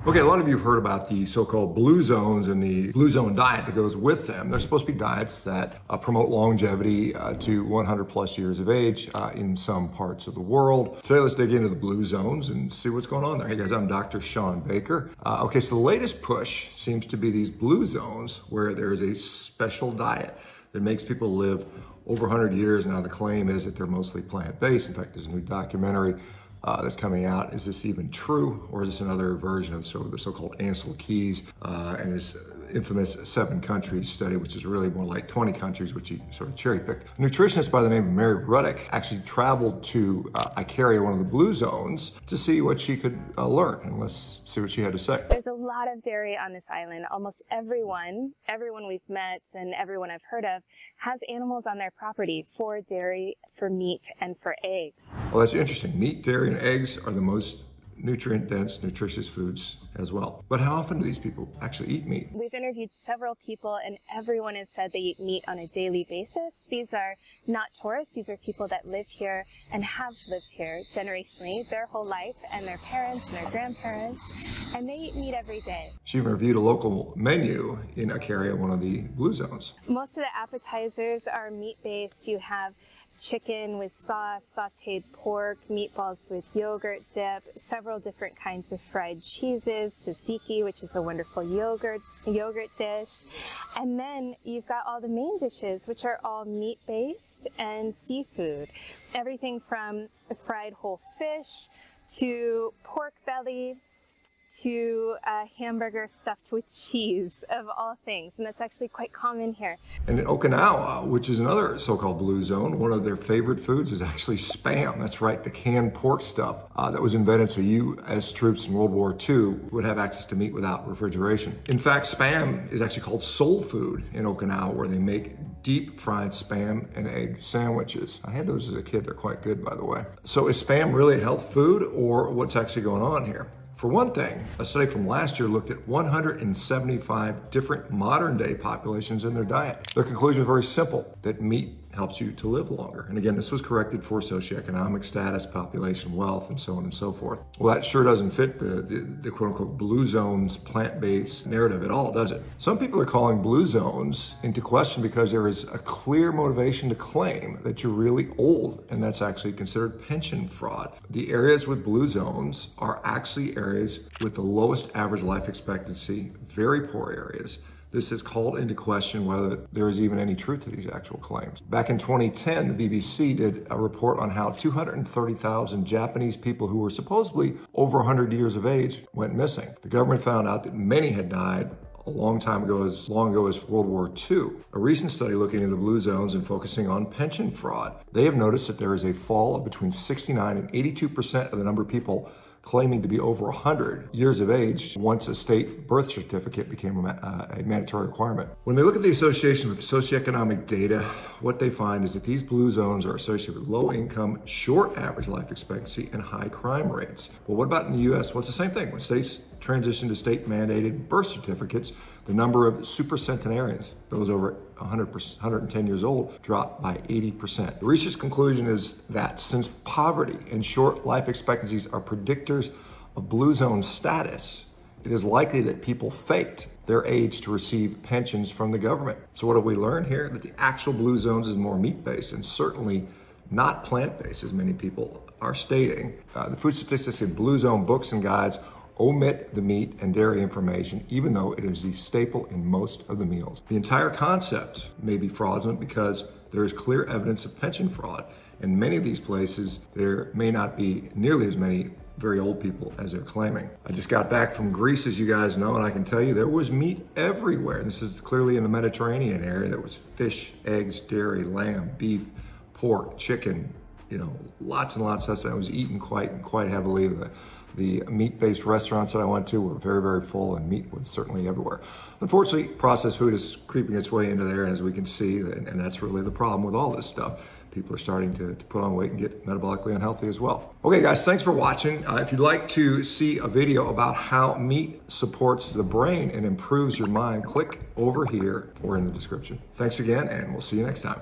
Okay, a lot of you have heard about the so-called blue zones and the blue zone diet that goes with them. They're supposed to be diets that promote longevity to 100 plus years of age in some parts of the world. Today, let's dig into the blue zones and see what's going on there. Hey guys, I'm Dr. Shawn Baker. Okay, so the latest push seems to be these blue zones where there is a special diet that makes people live over 100 years. Now, the claim is that they're mostly plant-based. In fact, there's a new documentary that's coming out. Is this even true, or is this another version of the so-called Ansel Keys and his infamous 7 countries study, which is really more like 20 countries, which he sort of cherry-picked? A nutritionist by the name of Mary Ruddick actually traveled to Icaria, one of the blue zones, to see what she could learn, and let's see what she had to say. There's a lot of dairy on this island. Almost everyone we've met and everyone I've heard of has animals on their property for dairy, for meat, and for eggs. Well, that's interesting. Meat, dairy, and eggs are the most nutrient-dense, nutritious foods as well. But how often do these people actually eat meat? We've interviewed several people and everyone has said they eat meat on a daily basis. These are not tourists. These are people that live here and have lived here generationally their whole life, and their parents and their grandparents, and they eat meat every day. She even reviewed a local menu in Icaria, one of the blue zones. Most of the appetizers are meat-based. You have chicken with sauce, sauteed pork, meatballs with yogurt dip, several different kinds of fried cheeses, tzatziki, which is a wonderful yogurt dish. And then you've got all the main dishes, which are all meat-based and seafood. Everything from fried whole fish to pork belly to a hamburger stuffed with cheese, of all things. And that's actually quite common here. And in Okinawa, which is another so-called blue zone, one of their favorite foods is actually Spam. That's right, the canned pork stuff that was invented so U.S. troops in World War II would have access to meat without refrigeration. In fact, Spam is actually called soul food in Okinawa, where they make deep fried Spam and egg sandwiches. I had those as a kid. They're quite good, by the way. So is Spam really a health food, or what's actually going on here? For one thing, a study from last year looked at 175 different modern day populations in their diet. Their conclusion was very simple, that meat helps you to live longer. And again, this was corrected for socioeconomic status, population wealth, and so on and so forth. Well, that sure doesn't fit the quote unquote blue zones plant-based narrative at all, does it? Some people are calling blue zones into question because there is a clear motivation to claim that you're really old, and that's actually considered pension fraud. The areas with blue zones are actually areas with the lowest average life expectancy, very poor areas. This has called into question whether there is even any truth to these actual claims. Back in 2010, the BBC did a report on how 230,000 Japanese people who were supposedly over 100 years of age went missing. The government found out that many had died a long time ago, as long ago as World War II. A recent study looking into the blue zones and focusing on pension fraud, they have noticed that there is a fall of between 69 and 82% of the number of people claiming to be over 100 years of age once a state birth certificate became a mandatory requirement. When they look at the association with the socioeconomic data, what they find is that these blue zones are associated with low income, short average life expectancy, and high crime rates. Well, what about in the US? Well, it's the same thing. When states transition to state mandated birth certificates, the number of supercentenarians, those over 110 years old, dropped by 80%. The research conclusion is that since poverty and short life expectancies are predictors of blue zone status, it is likely that people faked their age to receive pensions from the government. So what have we learned here? That the actual blue zones is more meat-based and certainly not plant-based, as many people are stating. The food statistics in blue zone books and guides omit the meat and dairy information, even though it is the staple in most of the meals. The entire concept may be fraudulent because there is clear evidence of pension fraud. In many of these places, there may not be nearly as many very old people as they're claiming. I just got back from Greece, as you guys know, and I can tell you there was meat everywhere. This is clearly in the Mediterranean area. There was fish, eggs, dairy, lamb, beef, pork, chicken, lots and lots of stuff. I was eating quite heavily. The meat-based restaurants that I went to were very, very full, and meat was certainly everywhere. Unfortunately, processed food is creeping its way into there, as we can see, and that's really the problem with all this stuff. People are starting to put on weight and get metabolically unhealthy as well. Okay, guys, thanks for watching. If you'd like to see a video about how meat supports the brain and improves your mind, click over here or in the description. Thanks again, and we'll see you next time.